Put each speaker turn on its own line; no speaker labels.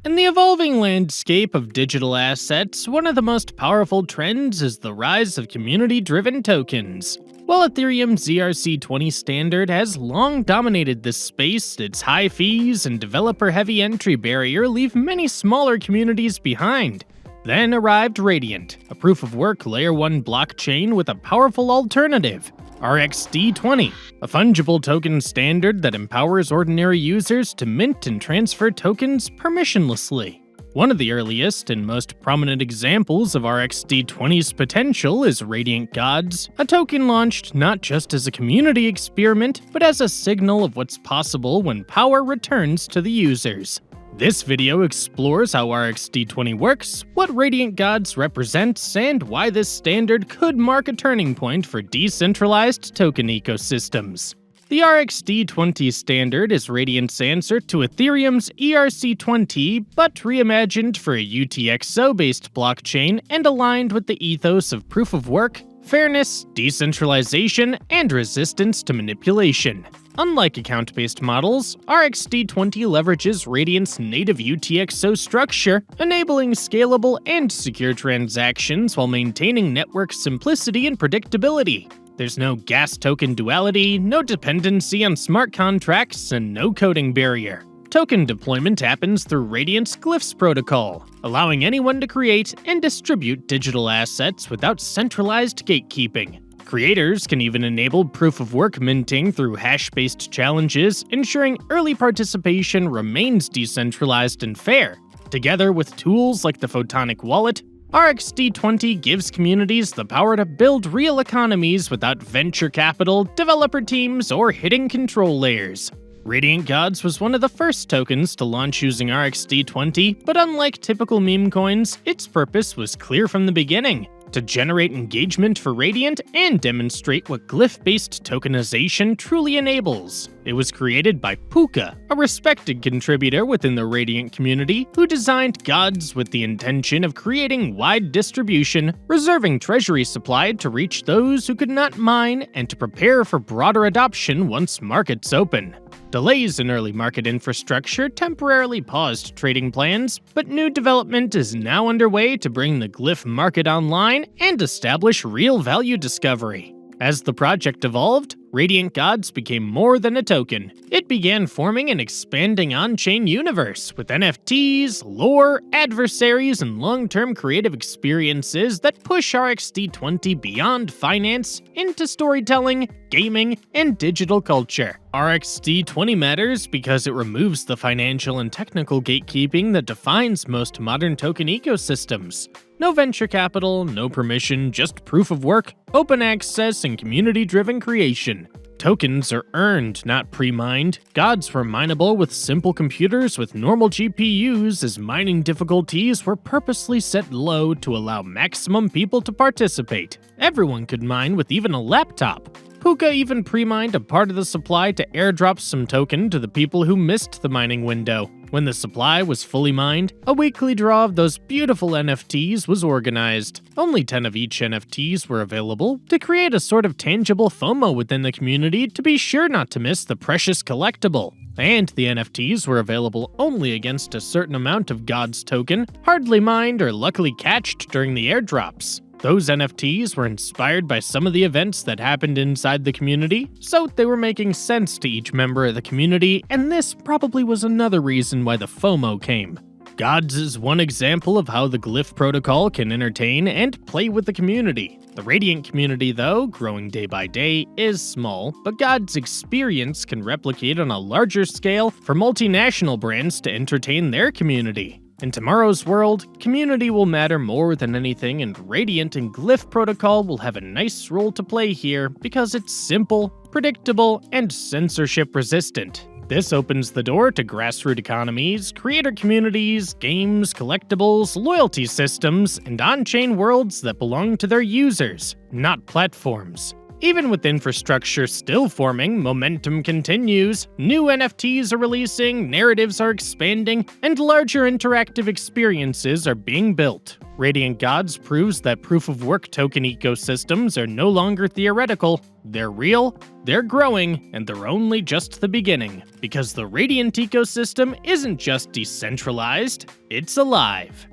In the evolving landscape of digital assets, one of the most powerful trends is the rise of community-driven tokens. While Ethereum's ERC20 standard has long dominated this space, its high fees and developer-heavy entry barrier leave many smaller communities behind. Then arrived Radiant, a proof-of-work Layer 1 blockchain with a powerful alternative. RXD20, a fungible token standard that empowers ordinary users to mint and transfer tokens permissionlessly. One of the earliest and most prominent examples of RXD20's potential is RadiantGodz, a token launched not just as a community experiment, but as a signal of what's possible when power returns to the users. This video explores how RXD20 works, what RadiantGodz represents, and why this standard could mark a turning point for decentralized token ecosystems. The RXD20 standard is Radiant's answer to Ethereum's ERC20, but reimagined for a UTXO-based blockchain and aligned with the ethos of proof-of-work, fairness, decentralization, and resistance to manipulation. Unlike account-based models, RXD20 leverages Radiant's native UTXO structure, enabling scalable and secure transactions while maintaining network simplicity and predictability. There's no gas token duality, no dependency on smart contracts, and no coding barrier. Token deployment happens through Radiant's Glyphs protocol, allowing anyone to create and distribute digital assets without centralized gatekeeping. Creators can even enable proof-of-work minting through hash-based challenges, ensuring early participation remains decentralized and fair. Together with tools like the Photonic Wallet, RXD20 gives communities the power to build real economies without venture capital, developer teams, or hidden control layers. RadiantGodz was one of the first tokens to launch using RXD20, but unlike typical meme coins, its purpose was clear from the beginning: to generate engagement for Radiant and demonstrate what glyph-based tokenization truly enables. It was created by Puka, a respected contributor within the Radiant community who designed Godz with the intention of creating wide distribution, reserving treasury supply to reach those who could not mine, and to prepare for broader adoption once markets open. Delays in early market infrastructure temporarily paused trading plans, but new development is now underway to bring the glyph market online and establish real value discovery. As the project evolved, RadiantGodz became more than a token. It began forming an expanding on-chain universe with NFTs, lore, adversaries, and long-term creative experiences that push RXD20 beyond finance into storytelling, gaming, and digital culture. RXD20 matters because it removes the financial and technical gatekeeping that defines most modern token ecosystems. No venture capital, no permission, just proof of work, open access, and community-driven creation. Tokens are earned, not pre-mined. Gods were mineable with simple computers with normal GPUs, as mining difficulties were purposely set low to allow maximum people to participate. Everyone could mine with even a laptop. Puka even pre-mined a part of the supply to airdrop some token to the people who missed the mining window. When the supply was fully mined, a weekly draw of those beautiful NFTs was organized. Only 10 of each NFTs were available to create a sort of tangible FOMO within the community to be sure not to miss the precious collectible. And the NFTs were available only against a certain amount of God's token, hardly mined or luckily catched during the airdrops. Those NFTs were inspired by some of the events that happened inside the community, so they were making sense to each member of the community, and this probably was another reason why the FOMO came. Godz is one example of how the Glyph protocol can entertain and play with the community. The Radiant community, though, growing day by day, is small, but God's experience can replicate on a larger scale for multinational brands to entertain their community. In tomorrow's world, community will matter more than anything, and Radiant and Glyph protocol will have a nice role to play here because it's simple, predictable, and censorship-resistant. This opens the door to grassroots economies, creator communities, games, collectibles, loyalty systems, and on-chain worlds that belong to their users, not platforms. Even with infrastructure still forming, momentum continues, new NFTs are releasing, narratives are expanding, and larger interactive experiences are being built. RadiantGodz proves that proof-of-work token ecosystems are no longer theoretical, they're real, they're growing, and they're only just the beginning. Because the Radiant ecosystem isn't just decentralized, it's alive.